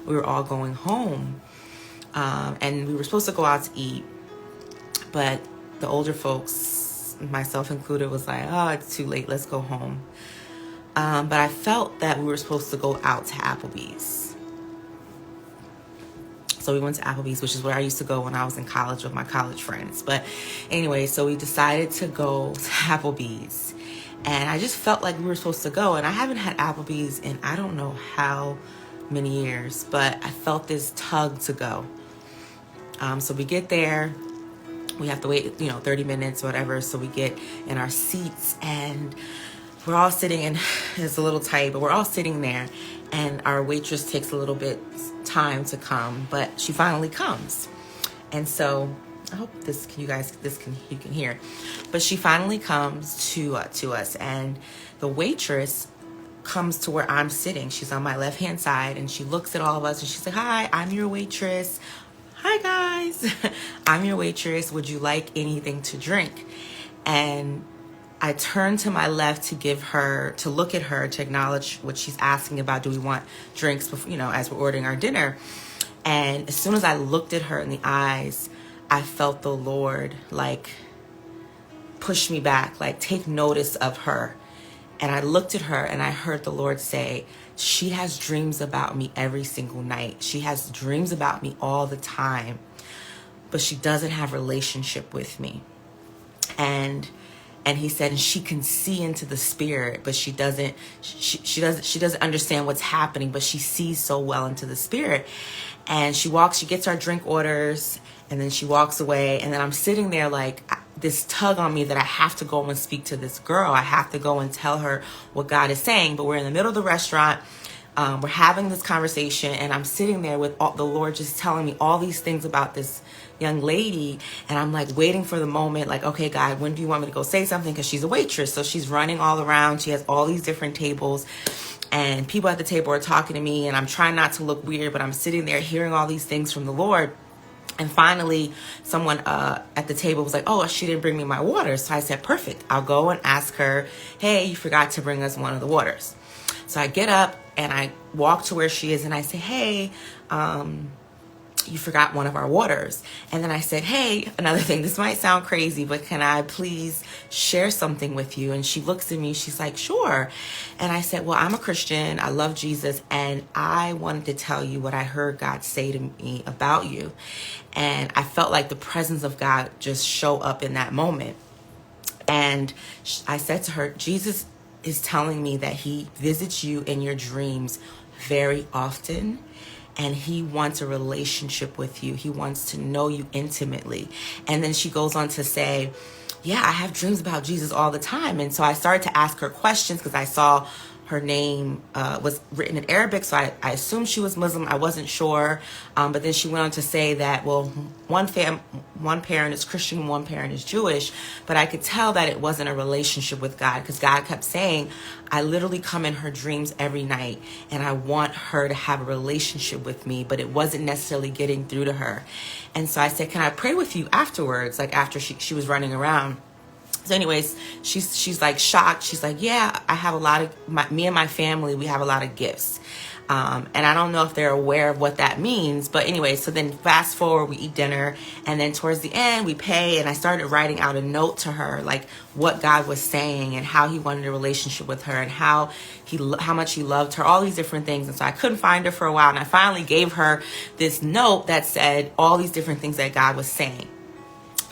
We were all going home, and we were supposed to go out to eat, but the older folks, myself included, was like, oh, it's too late, let's go home. But I felt that we were supposed to go out to Applebee's. So we went to Applebee's, which is where I used to go when I was in college with my college friends. But anyway, so we decided to go to Applebee's. And I just felt like we were supposed to go. And I haven't had Applebee's in I don't know how many years, but I felt this tug to go. So we get there. We have to wait, 30 minutes or whatever. So we get in our seats and we're all sitting, and it's a little tight, but we're all sitting there, and our waitress takes a little bit time to come, but she finally comes. And so I hope you can hear, but she finally comes to us, and the waitress comes to where I'm sitting. She's on my left hand side, and she looks at all of us, and she's like, "Hi, I'm your waitress. Hi guys, I'm your waitress. Would you like anything to drink?" And I turned to my left to look at her, to acknowledge what she's asking about. Do we want drinks before, as we're ordering our dinner? And as soon as I looked at her in the eyes, I felt the Lord push me back, take notice of her. And I looked at her and I heard the Lord say, she has dreams about me every single night. She has dreams about me all the time, but she doesn't have a relationship with me. And he said, and she can see into the spirit, but she doesn't understand what's happening, but she sees so well into the spirit. And she gets our drink orders, and then she walks away. And then I'm sitting there this tug on me that I have to go and speak to this girl. I have to go and tell her what God is saying. But we're in the middle of the restaurant. We're having this conversation, and I'm sitting there with the Lord just telling me all these things about this young lady. And I'm waiting for the moment, okay, God, when do you want me to go say something? Because she's a waitress. So she's running all around. She has all these different tables, and people at the table are talking to me, and I'm trying not to look weird, but I'm sitting there hearing all these things from the Lord. And finally, someone at the table was like, oh, she didn't bring me my water. So I said, perfect. I'll go and ask her, hey, you forgot to bring us one of the waters. So I get up and I walk to where she is, and I say, hey, you forgot one of our waters. And then I said, hey, another thing, this might sound crazy, but can I please share something with you? And she looks at me, she's like, sure. And I said, well, I'm a Christian. I love Jesus. And I wanted to tell you what I heard God say to me about you. And I felt like the presence of God just show up in that moment. And I said to her, Jesus is telling me that he visits you in your dreams very often. And he wants a relationship with you. He wants to know you intimately. And then she goes on to say, yeah, I have dreams about Jesus all the time. And so I started to ask her questions because I saw her name was written in Arabic. So I assumed she was Muslim. I wasn't sure. But then she went on to say that, well, one parent is Christian, one parent is Jewish. But I could tell that it wasn't a relationship with God, because God kept saying, I literally come in her dreams every night, and I want her to have a relationship with me, but it wasn't necessarily getting through to her. And so I said, can I pray with you afterwards? After she was running around. So anyways, she's shocked. She's like, yeah, I have me and my family, we have a lot of gifts. And I don't know if they're aware of what that means. But anyway, so then fast forward, we eat dinner. And then towards the end, we pay. And I started writing out a note to her, what God was saying and how he wanted a relationship with her and how much he loved her, all these different things. And so I couldn't find her for a while. And I finally gave her this note that said all these different things that God was saying.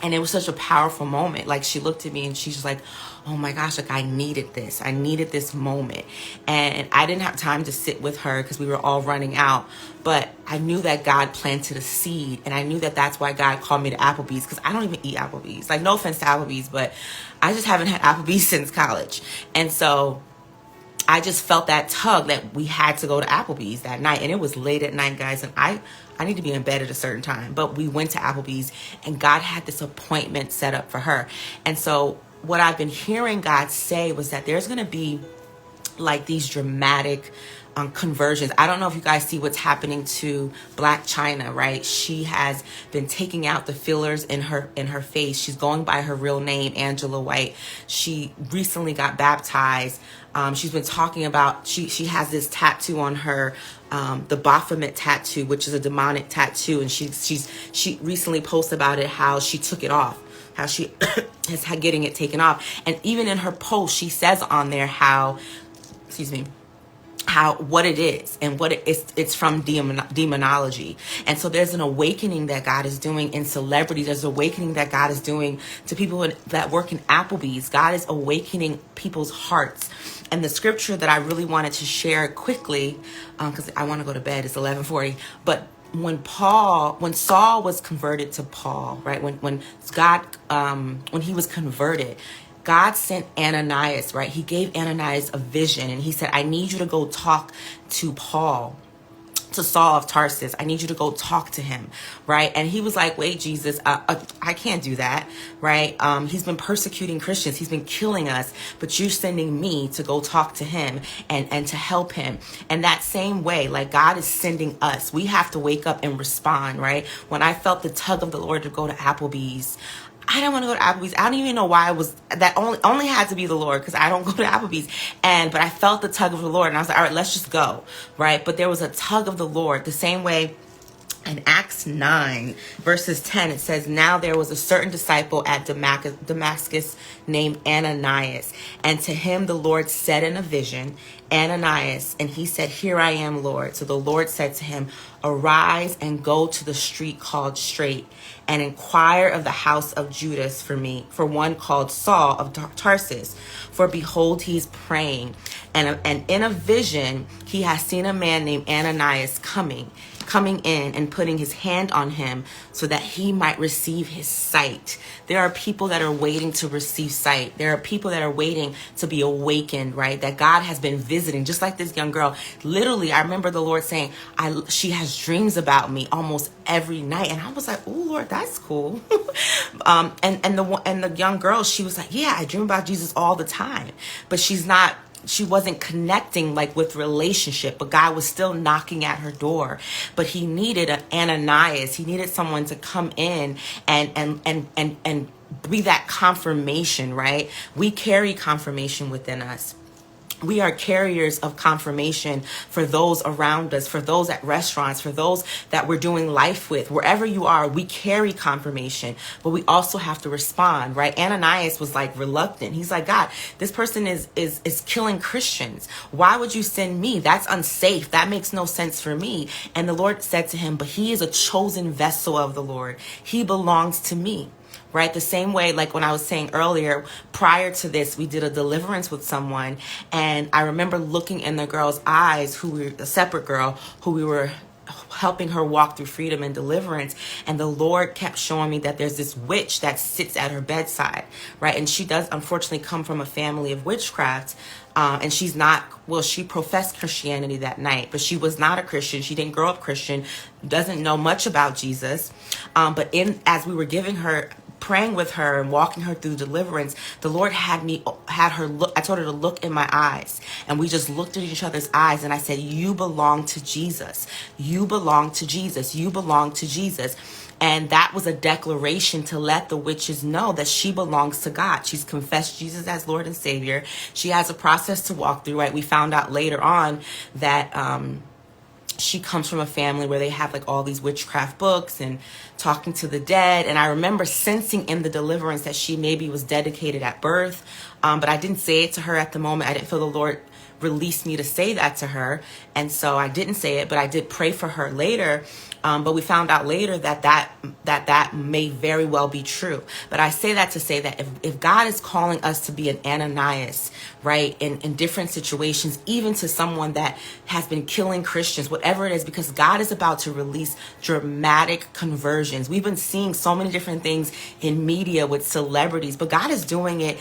And it was such a powerful moment. She looked at me and she's like, oh my gosh, I needed this. I needed this moment. And I didn't have time to sit with her because we were all running out. But I knew that God planted a seed. And I knew that that's why God called me to Applebee's, because I don't even eat Applebee's. No offense to Applebee's, but I just haven't had Applebee's since college. And so I just felt that tug that we had to go to Applebee's that night. And it was late at night, guys. And I need to be in bed at a certain time. But we went to Applebee's, and God had this appointment set up for her. And so what I've been hearing God say was that there's going to be these dramatic conversions. I don't know if you guys see what's happening to Blac Chyna, right? She has been taking out the fillers in her face. She's going by her real name, Angela White. She recently got baptized She's been talking about, she has this tattoo on her, the Baphomet tattoo, which is a demonic tattoo. And she recently posted about it, how she took it off, how she is getting it taken off. And even in her post, she says on there how, what it is and what it's from demonology. And so there's an awakening that God is doing in celebrities. There's an awakening that God is doing to people that work in Applebee's. God is awakening people's hearts. And the scripture that I really wanted to share quickly, because I want to go to bed, it's 11:40, but when Saul was converted to Paul, right? When he was converted, God sent Ananias, right? He gave Ananias a vision, and he said, I need you to go talk to Saul of Tarsus. I need you to go talk to him, right? And he was like, wait, Jesus, I can't do that, right? He's been persecuting Christians. He's been killing us, but you're sending me to go talk to him and to help him. And that same way, like God is sending us, we have to wake up and respond, right? When I felt the tug of the Lord to go to Applebee's, I don't want to go to Applebee's. I don't even know why that only had to be the Lord, because I don't go to Applebee's. But I felt the tug of the Lord, and I was like, all right, let's just go, right? But there was a tug of the Lord. The same way in Acts 9, verses 10, it says, now there was a certain disciple at Damascus named Ananias. And to him the Lord said in a vision, Ananias. And he said, here I am, Lord. So the Lord said to him, arise and go to the street called Straight, and inquire of the house of Judas for one called Saul of Tarsus. For behold, he is praying. And in a vision, he has seen a man named Ananias coming in and putting his hand on him so that he might receive his sight. There are people that are waiting to receive sight. There are people that are waiting to be awakened, right? That God has been visiting, just like this young girl. Literally, I remember the Lord saying, she has dreams about me almost every night. And I was like, oh, Lord, that's cool. And the young girl, she was like, yeah, I dream about Jesus all the time. But she wasn't connecting like with relationship, but God was still knocking at her door. But he needed an Ananias. He needed someone to come in and be that confirmation, right? We carry confirmation within us. We are carriers of confirmation for those around us, for those at restaurants, for those that we're doing life with. Wherever you are, we carry confirmation, but we also have to respond, right? Ananias was like reluctant. He's like, God, this person is killing Christians. Why would you send me? That's unsafe. That makes no sense for me. And the Lord said to him, but he is a chosen vessel of the Lord. He belongs to me. Right? The same way, like when I was saying earlier, prior to this, we did a deliverance with someone. And I remember looking in the girl's eyes, a separate girl, who we were helping her walk through freedom and deliverance. And the Lord kept showing me that there's this witch that sits at her bedside, right? And she does unfortunately come from a family of witchcraft. And she professed Christianity that night, but she was not a Christian. She didn't grow up Christian, doesn't know much about Jesus. But as we were praying with her and walking her through deliverance, the Lord had her look. I told her to look in my eyes, and we just looked at each other's eyes, and I said, you belong to Jesus. You belong to Jesus. You belong to Jesus. And that was a declaration to let the witches know that she belongs to God. She's confessed Jesus as Lord and Savior. She has a process to walk through, right? We found out later on that she comes from a family where they have like all these witchcraft books and talking to the dead. And I remember sensing in the deliverance that she maybe was dedicated at birth. But I didn't say it to her at the moment. I didn't feel the Lord released me to say that to her. And so I didn't say it, but I did pray for her later. But we found out later that may very well be true. But I say that to say that if God is calling us to be an Ananias, right, in different situations, even to someone that has been killing Christians, whatever it is, because God is about to release dramatic conversions. We've been seeing so many different things in media with celebrities, but God is doing it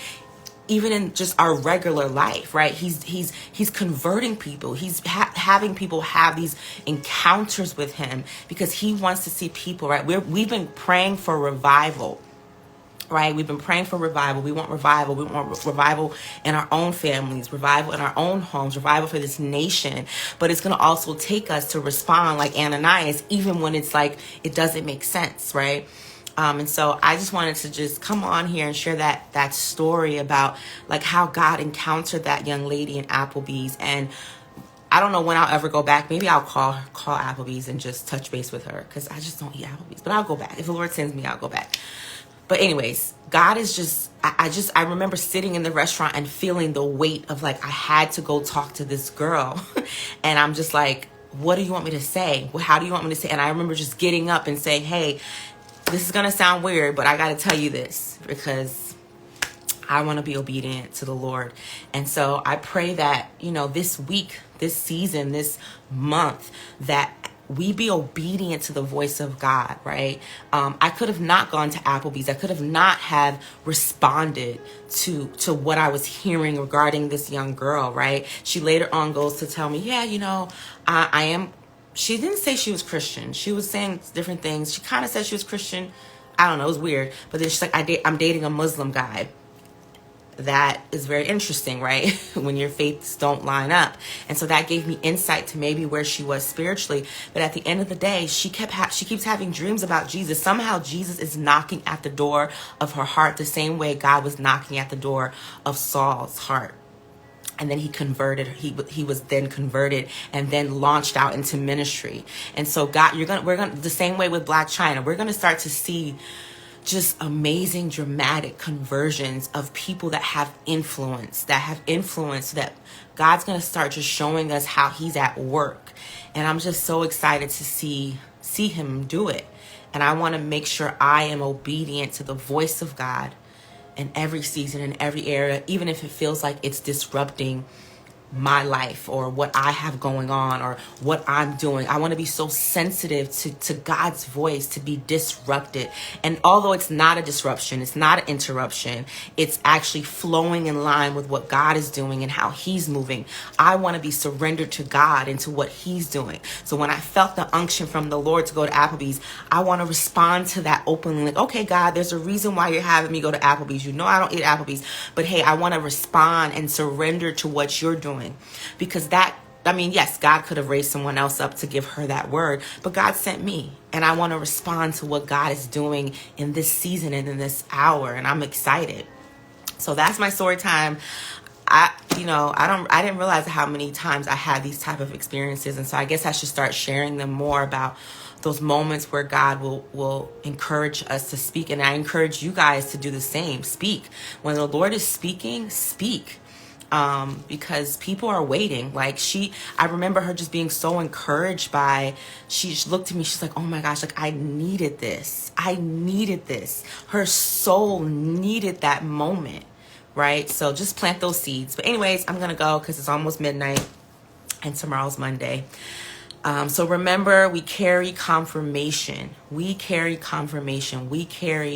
even in just our regular life, right? He's converting people. He's having people have these encounters with him because he wants to see people, right? We've been praying for revival, right? We've been praying for revival. We want revival. We want revival in our own families, revival in our own homes, revival for this nation. But it's going to also take us to respond like Ananias, even when it's like, it doesn't make sense, right? And so I just wanted to just come on here and share that story about like how God encountered that young lady in Applebee's. And I don't know when I'll ever go back. Maybe I'll call Applebee's and just touch base with her, because I just don't eat Applebee's. But I'll go back. If the Lord sends me, I'll go back. But anyways, God is just, I remember sitting in the restaurant and feeling the weight of like, I had to go talk to this girl. And I'm just like, what do you want me to say? How do you want me to say? And I remember just getting up and saying, hey, this is going to sound weird, but I got to tell you this because I want to be obedient to the Lord. And so I pray that, this week, this season, this month, that we be obedient to the voice of God, right? I could have not gone to Applebee's. I could have not have responded to what I was hearing regarding this young girl, right? She later on goes to tell me, yeah, I am. She didn't say she was Christian. She was saying different things. She kind of said she was Christian. I don't know. It was weird. But then she's like, I'm dating a Muslim guy. That is very interesting, right? When your faiths don't line up. And so that gave me insight to maybe where she was spiritually. But at the end of the day, she keeps having dreams about Jesus. Somehow Jesus is knocking at the door of her heart the same way God was knocking at the door of Saul's heart. And then he converted. He was then converted and then launched out into ministry. And so God, we're gonna the same way with Blac Chyna. We're gonna start to see just amazing, dramatic conversions of people that have influence, that God's going to start just showing us how he's at work. And I'm just so excited to see him do it. And I want to make sure I am obedient to the voice of God in every season, in every area, even if it feels like it's disrupting my life or what I have going on or what I'm doing. I want to be so sensitive to God's voice, to be disrupted. And although it's not a disruption, it's not an interruption, it's actually flowing in line with what God is doing and how he's moving. I want to be surrendered to God and to what he's doing. So when I felt the unction from the Lord to go to Applebee's, I want to respond to that openly. Like, okay, God, there's a reason why you're having me go to Applebee's. I don't eat Applebee's, but hey, I want to respond and surrender to what you're doing. Because yes, God could have raised someone else up to give her that word, but God sent me, and I want to respond to what God is doing in this season and in this hour, and I'm excited. So that's my story time. I didn't realize how many times I had these type of experiences, and so I guess I should start sharing them more about those moments where God will encourage us to speak, and I encourage you guys to do the same. Speak. When the Lord is speaking, speak. Because people are waiting. I remember her just being so encouraged she looked at me, she's like, oh my gosh, I needed this. Her soul needed that moment, right? So just plant those seeds. But anyways, I'm going to go because it's almost midnight and tomorrow's Monday. So remember, we carry confirmation. We carry